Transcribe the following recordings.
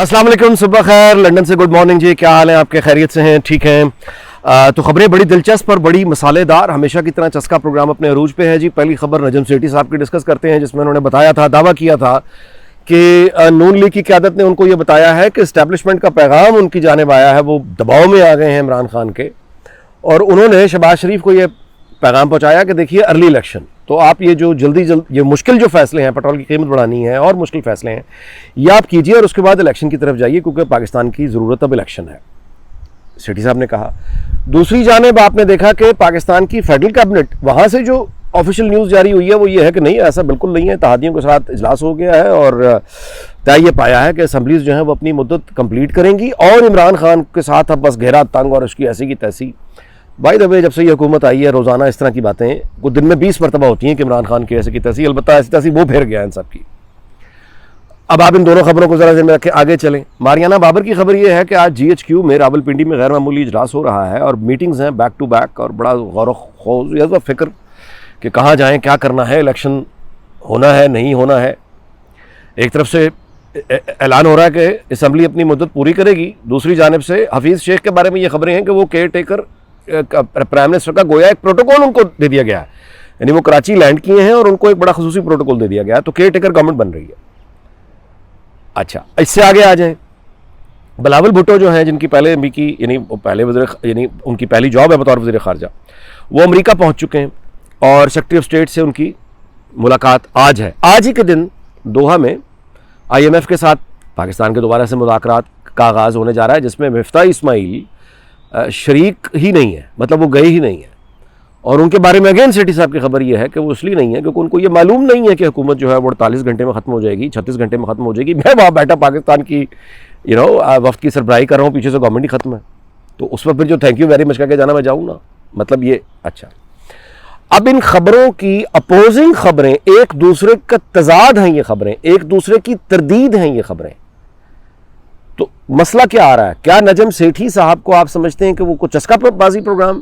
अस्सलाम वालेकुम, सुबह खैर। लंदन से गुड मॉर्निंग जी, क्या हाल है आपके? खैरियत से हैं? ठीक हैं। तो खबरें बड़ी दिलचस्प और बड़ी मसालेदार, हमेशा की तरह चस्का प्रोग्राम अपने अरूज पे है जी। पहली खबर नजम सेठी साहब की डिस्कस करते हैं, जिसमें उन्होंने बताया था, दावा किया था कि नून लीग की क़यादत ने उनको ये बताया है कि इस्टेब्लिशमेंट का पैगाम उनकी जानिब आया है, वो दबाव में आ गए हैं इमरान खान के, और उन्होंने शहबाज शरीफ को ये पैगाम पहुंचाया कि देखिए अर्ली इलेक्शन, तो आप ये जो जल्दी ये मुश्किल जो फैसले हैं, पेट्रोल की कीमत बढ़ानी है और मुश्किल फैसले हैं, ये आप कीजिए और उसके बाद इलेक्शन की तरफ जाइए, क्योंकि पाकिस्तान की ज़रूरत अब इलेक्शन है, सेठी साहब ने कहा। दूसरी जानिब आपने देखा कि पाकिस्तान की फेडरल कैबिनेट, वहाँ से जो ऑफिशियल न्यूज़ जारी हुई है वो ये है कि नहीं, ऐसा बिल्कुल नहीं है, इत्तेहादियों के साथ इजलास हो गया है और तय ये पाया है कि असम्बलीज जो हैं वो अपनी मुद्दत कंप्लीट करेंगी और इमरान खान के साथ अब बस घेरा तंग और उसकी ऐसी की तैसी। बाय द वे, जब से ये हुकूमत आई है, रोज़ाना इस तरह की बातें कुछ दिन में 20 मरतबा होती हैं कि इमरान खान की ऐसी की तैसी, अलबत्ता ऐसी तैसी वो फिर गया इन सब की। अब आप इन दोनों खबरों को ज़रा में रखें, आगे चलें। मारियाना बाबर की खबर ये है कि आज GHQ में रावलपिंडी में गैर मामूली इजलास हो रहा है और मीटिंग्स हैं बैक टू बैक, और बड़ा गौर फिक्र कि कहाँ जाएँ, क्या करना है, इलेक्शन होना है नहीं होना है। एक तरफ से ऐलान हो रहा है कि असम्बली अपनी मुद्दत पूरी करेगी, दूसरी जानिब से हफीज़ शेख के बारे में ये खबरें हैं कि वो केयर टेकर प्राइम मिनिस्टर का गोया एक प्रोटोकॉल उनको दे दिया गया है, यानी वो कराची लैंड किए हैं और उनको एक बड़ा खसूसी प्रोटोकॉल दे दिया गया है, तो केयर टेकर गवर्नमेंट बन रही है। अच्छा, इससे आगे आ जाए, बिलावल भुट्टो जो हैं, जिनकी पहले अमरीकी यानी पहले यानी उनकी पहली जॉब है बतौर वज़ीर ख़ारजा, वो अमेरिका पहुंच चुके हैं और सेक्रेटरी ऑफ स्टेट से उनकी मुलाकात आज है। आज ही के दिन दोहा में IMF के साथ पाकिस्तान के दोबारा से मुज़ाकरात का आगाज़ होने जा रहा है, जिसमें मिफ्ता इस्माइल शरीक ही नहीं है, मतलब वो गए ही नहीं है। और उनके बारे में अगेन सेठी साहब की खबर ये है कि वो इसलिए नहीं है क्योंकि उनको ये मालूम नहीं है कि हुकूमत जो है वो 48 घंटे में ख़त्म हो जाएगी, 36 घंटे में ख़त्म हो जाएगी। मैं वहाँ बैठा पाकिस्तान की वफ्द की सरबराही कर रहा हूँ, पीछे से गवर्नमेंट ही ख़त्म है, तो उस पर फिर जो थैंक यू वेरी मच करके जाना, मैं जाऊँ ना, मतलब ये। अच्छा, अब इन खबरों की अपोजिंग खबरें, एक दूसरे का तजाद हैं, ये खबरें एक दूसरे की तरदीद हैं, ये खबरें। तो मसला क्या आ रहा है? क्या नजम सेठी साहब को आप समझते हैं कि वो कुछ चस्काबाजी प्रोग्राम,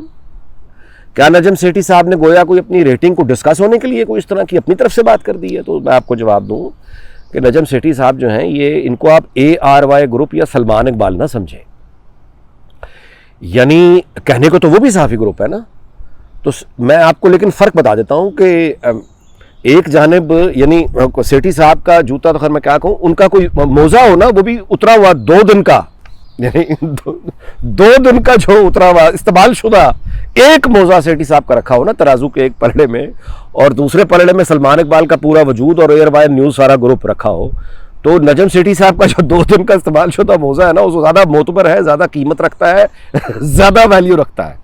क्या नजम सेठी साहब ने गोया कोई अपनी रेटिंग को डिस्कस होने के लिए कोई इस तरह की अपनी तरफ से बात कर दी है? तो मैं आपको जवाब दूं कि नजम सेठी साहब जो हैं, ये इनको आप ARY ग्रुप या सलमान इकबाल ना समझें, यानी कहने को तो वो भी सहाफ़ी ग्रुप है ना। तो मैं आपको लेकिन फ़र्क बता देता हूँ कि एक जानिब यानी सेठी साहब का जूता, तो खैर मैं क्या कहूँ, उनका कोई मोज़ा हो ना, वो भी उतरा हुआ 2 दिन का, यानी 2 दिन का जो उतरा हुआ इस्तेमाल शुदा एक मोज़ा सेठी साहब का रखा हो ना तराजू के एक पलड़े में, और दूसरे पलड़े में सलमान इकबाल का पूरा वजूद और एयर वायर न्यूज़ सारा ग्रुप रखा हो, तो नजम सेठी साहब का जो 2 दिन का इस्तेमाल शुदा मोज़ा है ना, वो ज़्यादा मोतबर है, ज़्यादा कीमत रखता है, ज़्यादा वैल्यू रखता है।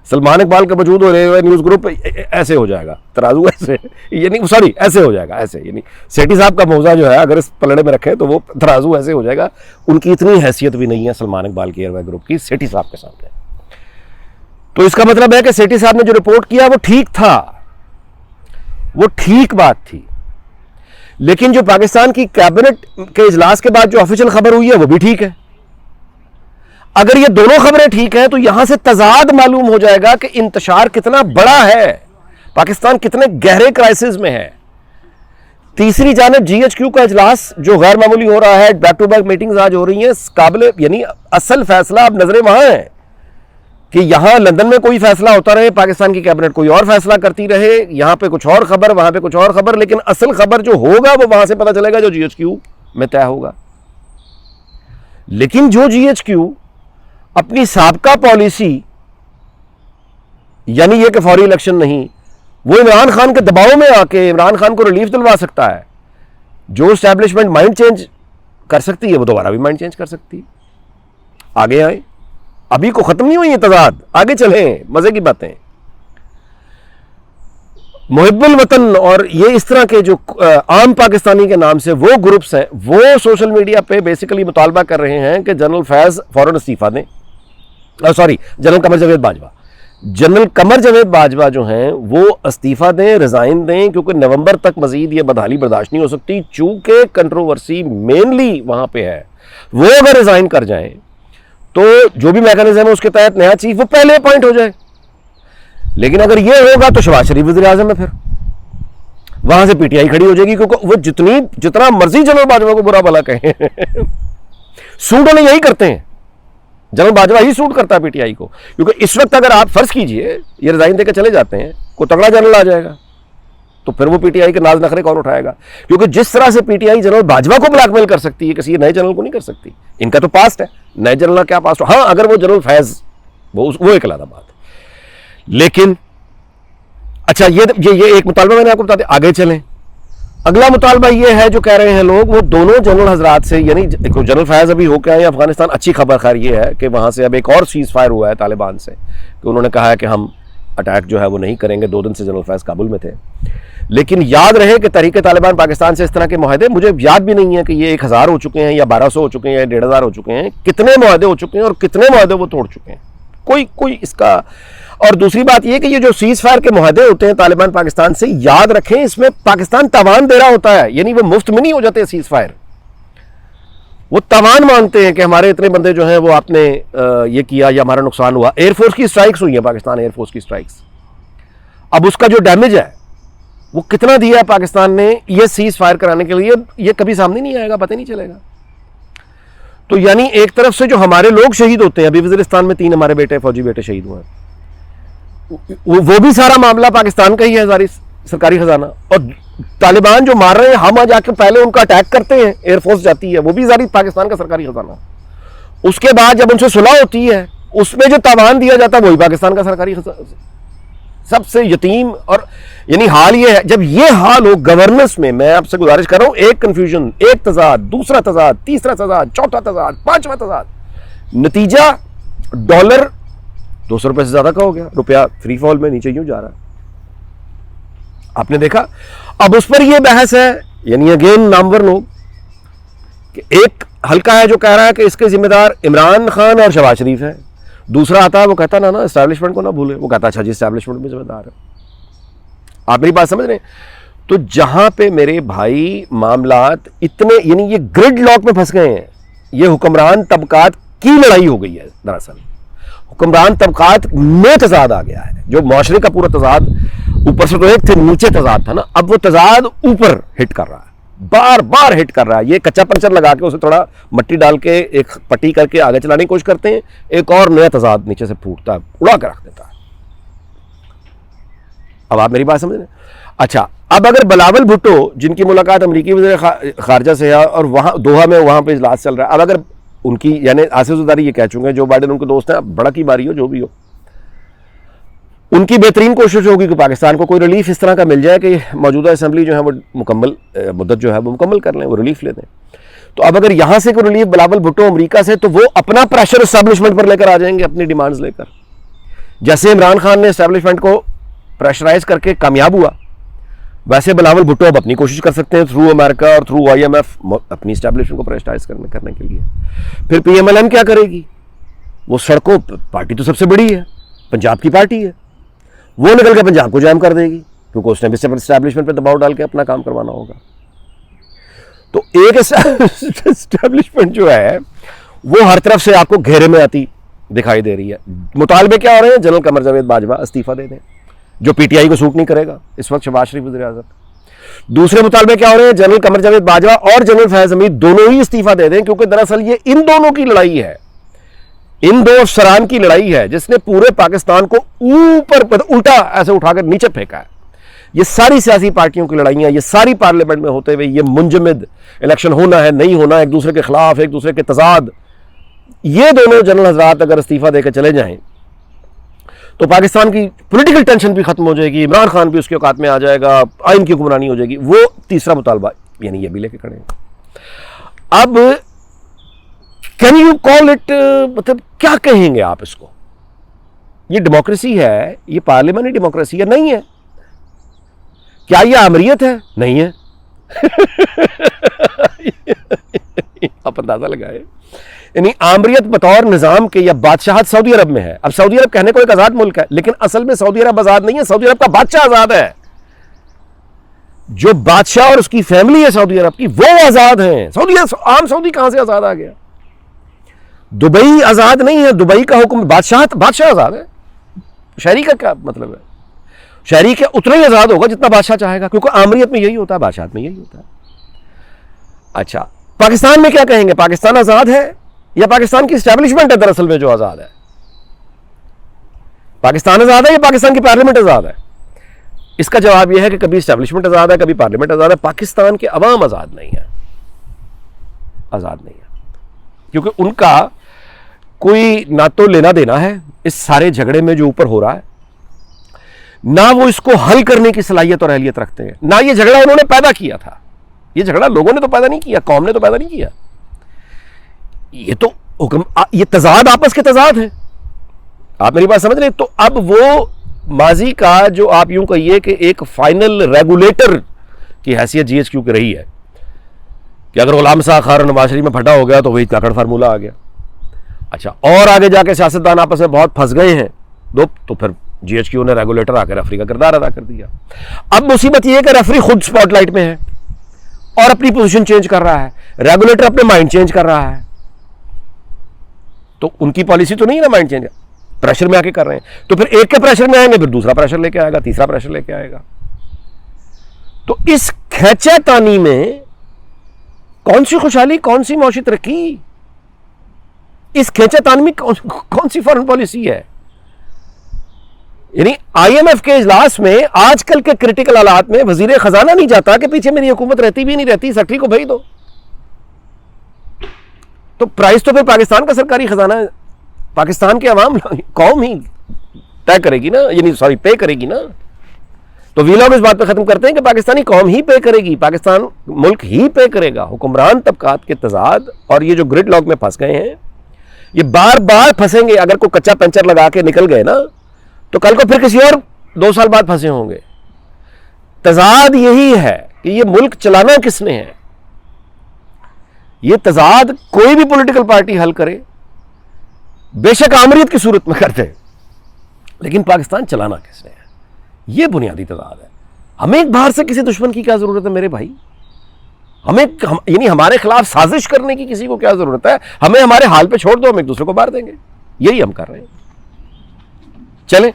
सलमान इकबाल का वजूद और न्यूज़ ग्रुप ऐसे हो जाएगा, तराजू ऐसे, यानी सॉरी ऐसे हो जाएगा, ऐसे, यानी सेठी साहब का मौजा जो है अगर इस पलड़े में रखें तो वो तराजू ऐसे हो जाएगा। उनकी इतनी हैसियत भी नहीं है सलमान इकबाल की एयरवे ग्रुप की सेठी साहब के सामने। तो इसका मतलब है कि सेठी साहब ने जो रिपोर्ट किया वो ठीक था, वो ठीक बात थी, लेकिन जो पाकिस्तान की कैबिनेट के इजलास के बाद जो ऑफिशियल खबर हुई है वो भी ठीक है। अगर ये दोनों खबरें ठीक हैं तो यहां से तजाद मालूम हो जाएगा कि इंतशार कितना बड़ा है, पाकिस्तान कितने गहरे क्राइसिस में है। तीसरी जानिब GHQ का इजलास जो गैर मामूली हो रहा है, बैक टू बैक मीटिंग्स आज हो रही हैं, काबिल यानी असल फैसला अब नजरें वहां है कि यहां लंदन में कोई फैसला होता रहे, पाकिस्तान की कैबिनेट कोई और फैसला करती रहे, यहां पे कुछ और खबर, वहां पे कुछ और खबर, लेकिन असल खबर जो होगा वो वहां से पता चलेगा जो GHQ में तय होगा। लेकिन जो GHQ अपनी साबका पॉलिसी, यानी यह कि फौरी इलेक्शन नहीं, वो इमरान खान के दबाव में आके इमरान खान को रिलीफ दिलवा सकता है। जो एस्टैब्लिशमेंट माइंड चेंज कर सकती है वो दोबारा भी माइंड चेंज कर सकती है। आगे आए, अभी को खत्म नहीं हुई है तजाद, आगे चलें, मजे की बातें। मुहिब्बुल वतन और ये इस तरह के जो आम पाकिस्तानी के नाम से वो ग्रुप्स हैं, वो सोशल मीडिया पे बेसिकली मुतालबा कर रहे हैं कि जनरल फैज फौरन इस्तीफा दें, sorry general Qamar Javed Bajwa, general Qamar Javed Bajwa जो हैं वो इस्तीफा दें, रिजाइन दें, क्योंकि नवंबर तक मजीद ये बदहाली बर्दाश्त नहीं हो सकती, चूंकि कंट्रोवर्सी मेनली वहां पे है। वो अगर रिजाइन कर जाएं तो जो भी मैकेनिज्म है उसके तहत नया चीफ वो पहले अपॉइंट हो जाए। लेकिन अगर ये होगा तो शहबाज शरीफ वज़ीर आज़म है, फिर वहां से PTI खड़ी हो जाएगी, क्योंकि वो जितना मर्जी जनरल बाजवा को बुरा भला कहें सूट उन्हें यही करते हैं, जनरल बाजवा ही सूट करता है पीटीआई को, क्योंकि इस वक्त अगर आप फर्ज कीजिए ये रिजाइन देकर चले जाते हैं, कोई तगड़ा जनरल आ जाएगा तो फिर वो पीटीआई के नाज नखरे कौन उठाएगा? क्योंकि जिस तरह से पीटीआई जनरल बाजवा को ब्लैकमेल कर सकती है, किसी नए जनरल को नहीं कर सकती। इनका तो पास्ट है, नए जनरल का क्या पास्ट? हाँ, अगर वो जनरल फैज, वो एक अलग बात है। लेकिन अच्छा, ये एक मुतालबा मैंने आपको बता दिया। आगे चलें, अगला मुतालबा ये है जो कह रहे हैं लोग, वो दोनों जनरल हजरात से, यानी जनरल फैज अभी होकर आए अफगानिस्तान, अच्छी खबर खैर ये है कि वहां से अब एक और सीज फायर हुआ है तालिबान से, कि उन्होंने कहा है कि हम अटैक जो है वो नहीं करेंगे। 2 दिन से जनरल फैज काबुल में थे। लेकिन याद रहे कि तहरीक तालिबान पाकिस्तान से इस तरह के मुआहदे, मुझे याद भी नहीं है कि ये 1000 हो चुके हैं या 1200 हो चुके हैं या 1500 हो चुके हैं, कितने मुआहदे हो चुके हैं और कितने मुआहदे वो तोड़ चुके हैं, कोई इसका। और दूसरी बात यह कि ये जो सीज फायर के मुआहदे होते हैं तालिबान पाकिस्तान से, याद रखें इसमें पाकिस्तान तावान दे रहा होता है, यानी वो मुफ्त में नहीं हो जाते सीज फायर, वो तावान मांगते हैं कि हमारे इतने बंदे जो हैं वो आपने ये किया या हमारा नुकसान हुआ। एयरफोर्स की स्ट्राइक्स हुई है, पाकिस्तान एयरफोर्स की स्ट्राइक्स, अब उसका जो डैमेज है वो कितना दिया है पाकिस्तान ने ये सीज फायर कराने के लिए, ये कभी सामने नहीं आएगा, पता नहीं चलेगा। तो यानी एक तरफ से जो हमारे लोग शहीद होते हैं, अभी वजीरिस्तान में 3 हमारे बेटे फौजी बेटे शहीद हुए हैं, वो भी सारा मामला पाकिस्तान का ही है, सारी सरकारी खजाना। और तालिबान जो मार रहे हैं, हम जाके पहले उनका अटैक करते हैं, एयरफोर्स जाती है, वो भी सारी पाकिस्तान का सरकारी खजाना। उसके बाद जब उनसे सुलह होती है, उसमें जो तावान दिया जाता है वही पाकिस्तान का सरकारी खजाना, सबसे यतीम। और यानी हाल ये है, जब ये हाल हो गवर्नेंस में, मैं आपसे गुजारिश कर रहा हूं, एक कंफ्यूजन, एक तजाद, दूसरा तजाद, तीसरा तजाद, चौथा तजाद, 5वां तजाद, नतीजा डॉलर 200 रुपए से ज्यादा का हो गया, रुपया फ्री फॉल में नीचे यूं जा रहा है। आपने देखा। अब उस पर यह बहस है, यानी अगेन नामवर लोग, कि एक हल्का है जो कह रहा है कि इसके जिम्मेदार इमरान खान और शहबाज शरीफ है, दूसरा आता है वो कहता ना एस्टैब्लिशमेंट को ना भूले, वो कहता अच्छा जी एस्टैब्लिशमेंट में जिम्मेदार है। आप मेरी बात समझ रहे हैं? तो जहां पे मेरे भाई मामलात इतने, यानी ये ग्रिड लॉक में फंस गए हैं, ये हुक्मरान तबकात की लड़ाई हो गई है। दरअसल हुक्मरान तबकात में तजाद आ गया है, जो माशरे का पूरा तजाद ऊपर से तो एक थे, नीचे तजाद था ना, अब वो तजाद ऊपर हिट कर रहा है, बार बार हिट कर रहा है। ये कच्चा पंचर लगा के उसे थोड़ा मट्टी डाल के एक पट्टी करके आगे चलाने की कोशिश करते हैं, एक और नया तजाद नीचे से फूटता है, उड़ा के रख देता है। अब आप मेरी बात समझ रहे हैं? अच्छा, अब अगर बिलावल भुट्टो, जिनकी मुलाकात अमरीकी वज़ीर खारजा से है और वहां दोहा में वहां पे इजलास चल रहा है, अब अगर उनकी, यानी आसिफ ज़रदारी ये कह चुके हैं जो बाइडेन उनके दोस्त हैं, बड़ा की बारी हो जो भी हो, उनकी बेहतरीन कोशिश होगी कि पाकिस्तान को कोई रिलीफ इस तरह का मिल जाए कि मौजूदा असेंबली जो है वो मुकम्मल मुद्दत जो है वो मुकम्मल कर लें, वो रिलीफ ले दें। तो अब अगर यहां से कोई रिलीफ बिलावल भुट्टो अमेरिका से, तो वो अपना प्रेशर एस्टैब्लिशमेंट पर लेकर आ जाएंगे, अपनी डिमांड्स लेकर। जैसे इमरान खान ने एस्टैब्लिशमेंट को प्रेशराइज करके कामयाब हुआ, वैसे बिलावल भुट्टो अब अपनी कोशिश कर सकते हैं थ्रू अमेरिका और थ्रू IMF अपनी एस्टैब्लिशमेंट को प्रेशराइज करने के लिए। फिर PMLN क्या करेगी? वो सड़कों, पार्टी तो सबसे बड़ी है, पंजाब की पार्टी है, वो निकल के पंजाब को जैम कर देगी, क्योंकि उसने भी एस्टैब्लिशमेंट पे दबाव डाल के अपना काम करवाना होगा। तो एक एस्टैब्लिशमेंट जो है वो हर तरफ से आपको घेरे में आती दिखाई दे रही है। मुतालबे क्या हो रहे हैं? जनरल कमर जावेद बाजवा इस्तीफा दे दें, जो PTI को सूट नहीं करेगा इस वक्त, शहबाज शरीफ वज़ीर आज़म। दूसरे मुतालबे क्या हो रहे हैं? जनरल कमर जावेद बाजवा और जनरल फैज हमीद दोनों ही इस्तीफा दे दें, क्योंकि दरअसल ये इन दोनों की लड़ाई है, इन दो अफसरान की लड़ाई है, जिसने पूरे पाकिस्तान को ऊपर उल्टा ऐसे उठाकर नीचे फेंका है। ये सारी सियासी पार्टियों की लड़ाइयां, ये सारी पार्लियामेंट में होते हुए ये मुंजमद इलेक्शन होना है नहीं होना, एक दूसरे के खिलाफ, एक दूसरे के तजाद, ये दोनों जनरल हजरात अगर इस्तीफा देकर चले जाएं तो पाकिस्तान की पॉलिटिकल टेंशन भी खत्म हो जाएगी, इमरान खान भी उसके औकात में आ जाएगा, आइन की हुक्मरानी हो जाएगी। वो तीसरा मुतालबा यानी ये भी लेके खड़े हैं। अब कैन यू कॉल इट, मतलब क्या कहेंगे आप इसको? ये डेमोक्रेसी है, ये पार्लियामेंट्री डेमोक्रेसी है? नहीं है। क्या ये आमरीत है? नहीं है। आप अंदाजा लगाए, यानी आमरीत बतौर निजाम के या बादशाहत सऊदी अरब में है। अब सऊदी अरब कहने को एक आजाद मुल्क है, लेकिन असल में सऊदी अरब आजाद नहीं है, सऊदी अरब का बादशाह आजाद है। जो बादशाह और उसकी फैमिली है सऊदी अरब की, वो आजाद हैं। सऊदी आम सऊदी कहां से आजाद आ गया? दुबई आजाद नहीं है, दुबई का हुक्म, बादशाह आजाद है। शहरी का क्या मतलब है? शहरी के उतना ही आजाद होगा जितना बादशाह चाहेगा, क्योंकि आमरीत में यही होता है, बादशाहत में यही होता है। अच्छा, पाकिस्तान में क्या कहेंगे? पाकिस्तान आजाद है, या पाकिस्तान की स्टैब्लिशमेंट है दरअसल में जो आजाद है? पाकिस्तान आजाद है या पाकिस्तान की पार्लियामेंट आजाद है? इसका जवाब यह है कि कभी स्टैब्लिशमेंट आजाद है, कभी पार्लियामेंट आजाद है, पाकिस्तान के अवाम आजाद नहीं है, आजाद नहीं है। क्योंकि उनका कोई ना तो लेना देना है इस सारे झगड़े में जो ऊपर हो रहा है, ना वो इसको हल करने की सलाहियत और अहलियत रखते हैं, ना ये झगड़ा उन्होंने पैदा किया था। ये झगड़ा लोगों ने तो पैदा नहीं किया, कौम ने तो पैदा नहीं किया। ये तो ये तजाद आपस के तजाद है। आप मेरी बात समझ रहे हैं? तो अब वो माजी का जो आप यूं कहिए कि एक फाइनल रेगुलेटर की हैसियत जीएचक्यू की रही है कि अगर गुलाम शाह खान और नवाज शरीफ में फटा हो गया तो वही ताकड़ फार्मूला आ गया। अच्छा, और आगे जाके सियासतदान आपस में बहुत फंस गए हैं दो, तो फिर जीएचक्यू ने रेगुलेटर आकर रेफरी का किरदार अदा कर दिया। अब मुसीबत यह है कि रेफरी खुद स्पॉटलाइट में है और अपनी पोजीशन चेंज कर रहा है, रेगुलेटर अपने माइंड चेंज कर रहा है। तो उनकी पॉलिसी तो नहीं है ना माइंड चेंज, प्रेशर में आके कर रहे हैं। तो फिर एक के प्रेशर में आएंगे, फिर दूसरा प्रेशर लेके आएगा, तीसरा प्रेशर लेके आएगा। तो इस खैचातानी में कौन सी खुशहाली, कौन सी मौशी तरक्की? इस खैचातानी में कौन सी फॉरेन पॉलिसी है? यानी आईएमएफ के इजलास में आजकल के क्रिटिकल हालात में वजीर खजाना नहीं जाता कि पीछे मेरी हुकूमत रहती भी नहीं रहती, सेक्रेटरी को भेज दो। तो प्राइस तो फिर पाकिस्तान का सरकारी खजाना है, पाकिस्तान के अवाम कौम ही तय करेगी ना, यानी सॉरी पे करेगी ना। तो वी लोग इस बात पे खत्म करते हैं कि पाकिस्तानी कौम ही पे करेगी, पाकिस्तान मुल्क ही पे करेगा। हुक्मरान तबकात के तजाद और ये जो ग्रिड लॉक में फंस गए हैं, ये बार बार फंसेंगे। अगर कोई कच्चा पंचर लगा के निकल गए ना, तो कल को फिर किसी और 2 साल बाद फंसे होंगे। तजाद यही है कि ये मुल्क चलाना किसने है। ये तजाद कोई भी पॉलिटिकल पार्टी हल करे, बेशक आमरीत की सूरत में करते, लेकिन पाकिस्तान चलाना किसने है, ये बुनियादी तजाद है। हमें एक बाहर से किसी दुश्मन की क्या जरूरत है मेरे भाई? यानी हमारे खिलाफ साजिश करने की किसी को क्या जरूरत है? हमें हमारे हाल पे छोड़ दो, हम एक दूसरे को मार देंगे। यही हम कर रहे हैं। चलें,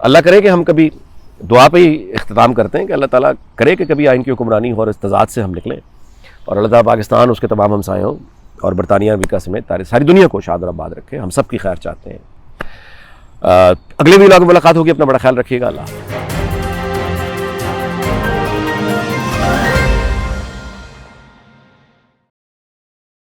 अल्लाह करे कि हम कभी दुआ पे ही इख्तिताम करते हैं कि अल्लाह ताला करे कि कभी आइन की हुक्मरानी और इस तजाद से हम निकलें, और अल्लाह ताला पाकिस्तान, उसके तमाम हमसायों और बरतानिया अमेरिका समेत सारी दुनिया को शाद और आबाद रखे। हम सब की खैर चाहते हैं। अगले वीडियो में मुलाकात होगी। अपना बड़ा ख्याल रखिएगा। अल्लाह।